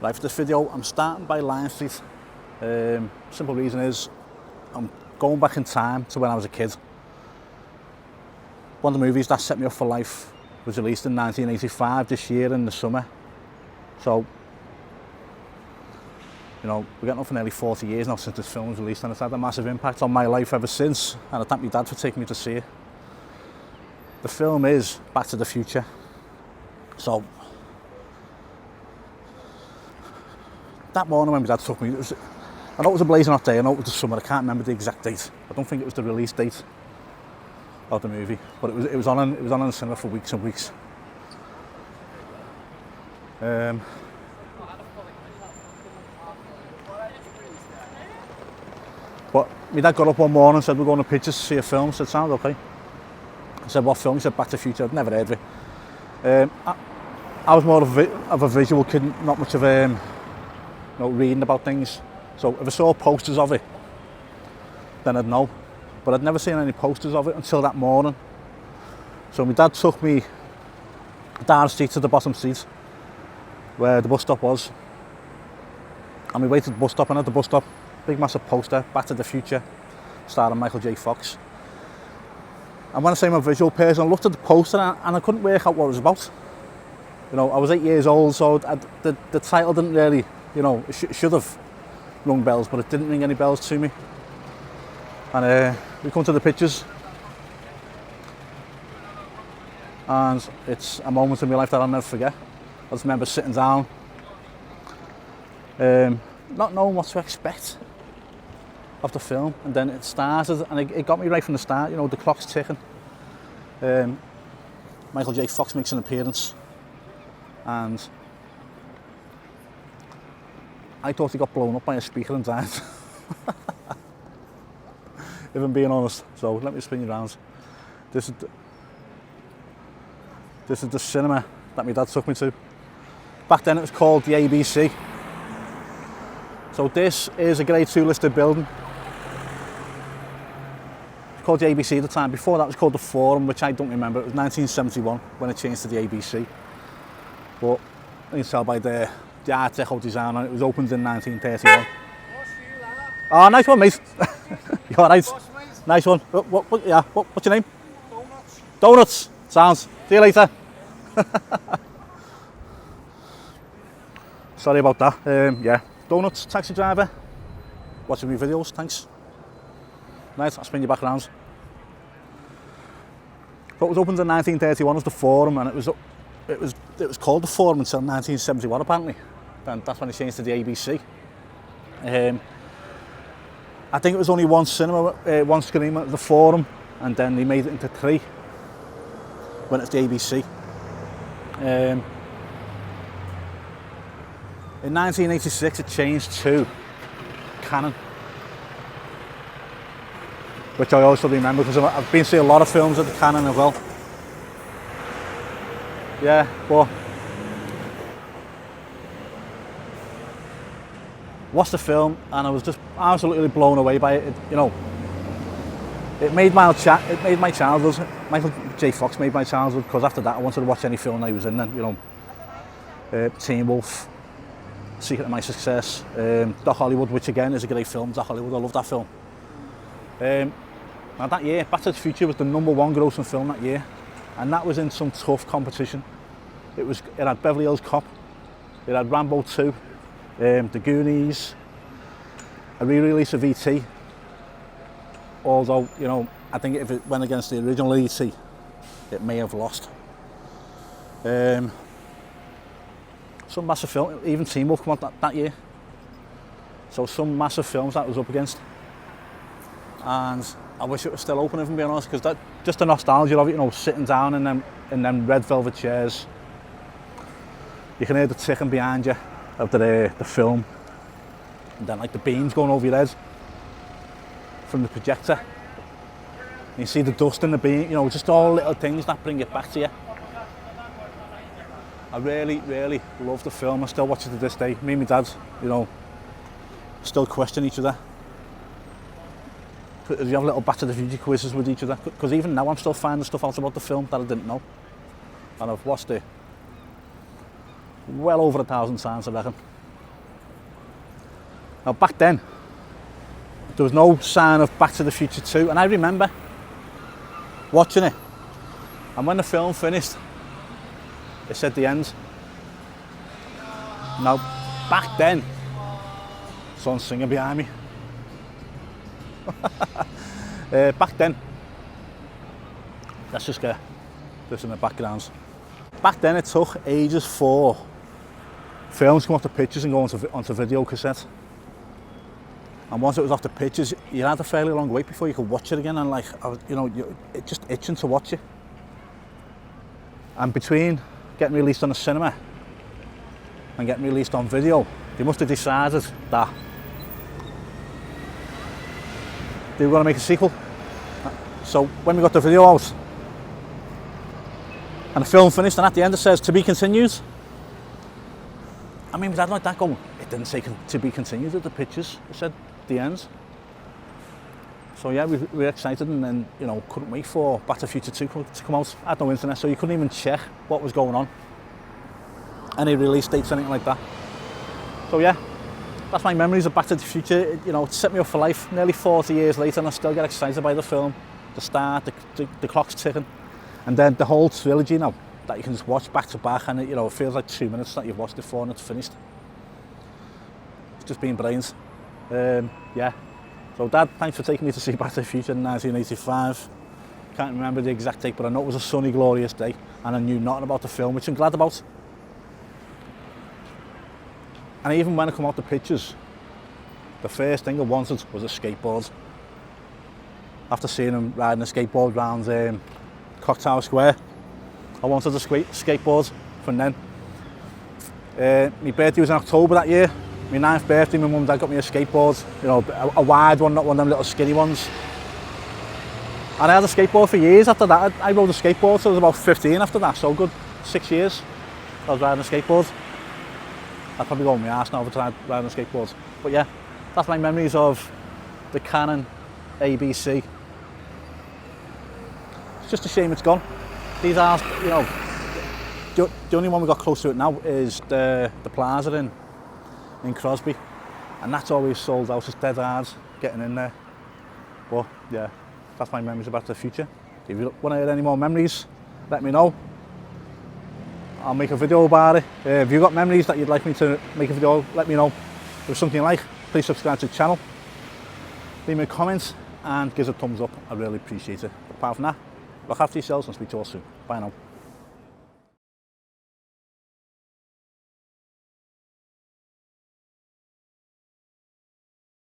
Right, for this video, I'm starting by Lion Street. Simple reason is, I'm going back in time to when I was a kid. One of the movies that set me up for life was released in 1985, this year in the summer. So, you know, we're getting up for nearly 40 years now since this film was released, and it's had a massive impact on my life ever since, and I thank my dad for taking me to see it. The film is Back to the Future. So, that morning when my dad took me, I know it was a blazing hot day, I know it was the summer, I can't remember the exact date. I don't think it was the release date of the movie, but it was on in the cinema for weeks and weeks. But my dad got up one morning and said, we're going to pictures to see a film. I said, sounds okay. I said, what film? He said, Back to the Future. I'd never heard of it. I was more of a visual kid, not much of reading about things. So if I saw posters of it, then I'd know. But I'd never seen any posters of it until that morning. So my dad took me down the street to the bottom street, where the bus stop was. And we waited at the bus stop, and at the bus stop, big massive poster, Back to the Future, starring Michael J. Fox. And when I say I'm a visual person, I looked at the poster and I couldn't work out what it was about. You know, I was 8 years old, so the title didn't really, you know, it should have rung bells, but it didn't ring any bells to me. And we come to the pictures, and it's a moment in my life that I'll never forget. I just remember sitting down, not knowing what to expect of the film, and then it started, and it got me right from the start. You know, the clock's ticking. Michael J. Fox makes an appearance, and I thought he got blown up by a speaker and died. If I'm being honest. So let me spin you round. This is the cinema that my dad took me to. Back then it was called the ABC. So this is a grade 2 listed building. It's called the ABC at the time. Before that it was called the Forum, which I don't remember. It was 1971 when it changed to the ABC. But you can tell by the Art Deco design on it, was opened in 1931. Oh, nice one, mate. You alright? Nice one. What's your name? Donuts. Donuts. Sounds. See you later. Sorry about that. Yeah. Donuts, taxi driver. Watching my videos, thanks. Right, I'll spin you back around. But it was opened in 1931 as the Forum, and it was called the Forum until 1971 apparently. And that's when it changed to the ABC. I think it was only one cinema, one screen at the Forum, and then they made it into 3 when it's the ABC. In 1986 it changed to Canon, which I also remember because I've been to see a lot of films at the Canon as well. Yeah, but watched the film and I was just absolutely blown away by it. You know, it made my childhood. Michael J. Fox made my childhood, because after that I wanted to watch any film that he was in. Then, you know, Teen Wolf, Secret of My Success, Doc Hollywood, which again is a great film. Doc Hollywood, I love that film. And that year, Back to the Future was the #1 grossing film that year, and that was in some tough competition. It had Beverly Hills Cop, it had Rambo 2, The Goonies, a re-release of E.T. Although, you know, I think if it went against the original E.T., it may have lost. Some massive film, even Teen Wolf came out that year. So some massive films that was up against. And I wish it was still open, if I'm being honest, because that just the nostalgia of it, you know, sitting down in them red velvet chairs. You can hear the ticking behind you of the film, and then like the beams going over your head from the projector. And you see the dust in the beam, you know, just all little things that bring it back to you. I really, really love the film. I still watch it to this day. Me and my dad, you know, still question each other. You have little Back to the Future quizzes with each other, because even now I'm still finding stuff out about the film that I didn't know. And I've watched it well over 1,000 times, I reckon. Now back then, there was no sign of Back to the Future 2, and I remember watching it, and when the film finished, it said the end. Now, back then, someone's singing behind me. Back then, let's just get this in the background. Back then it took ages for films to come off the pictures and go onto video cassette. And once it was off the pictures, you had a fairly long wait before you could watch it again, and like, you know, it just itching to watch it. And between getting released on the cinema and getting released on video, they must have decided that they were going to make a sequel. So when we got the video out and the film finished, and at the end it says "to be continued," I mean, was that like that going? It didn't say "to be continued" at the pictures. It said the end. So yeah, we were excited, and then, you know, couldn't wait for Back to the Future 2 to come out. I had no internet, so you couldn't even check what was going on, any release dates, anything like that. So yeah, that's my memories of Back to the Future. You know, it set me up for life. Nearly 40 years later, and I still get excited by the film. The start, the clock's ticking, and then the whole trilogy now that you can just watch back to back, and you know, it feels like 2 minutes that you've watched it for and it's finished. It's just been brilliant. Yeah. So Dad, thanks for taking me to see Back to the Future in 1985. Can't remember the exact date, but I know it was a sunny, glorious day, and I knew nothing about the film, which I'm glad about. And even when I come out the pictures, the first thing I wanted was a skateboard. After seeing him riding a skateboard around Clock Tower Square, I wanted a skateboard from then. My birthday was in October that year. My 9th birthday, my mum and dad got me a skateboard, you know, a wide one, not one of them little skinny ones. And I had a skateboard for years after that. I rode a skateboard till I was about 15 after that, so good 6 years I was riding a skateboard. I'd probably go on my arse now if I tried riding a skateboard. But yeah, that's my memories of the Canon ABC. It's just a shame it's gone. These are, you know, the only one we got close to it now is the Plaza in Crosby, and that's always sold out. It's dead hard getting in there. But yeah, that's my memories about the future. If you want to hear any more memories, let me know. I'll make a video about it. If you've got memories that you'd like me to make a video, let me know. If there's something you like, please subscribe to the channel. Leave me a comment and give us a thumbs up. I really appreciate it. Apart from that, look after yourselves and speak to you all soon. Bye now.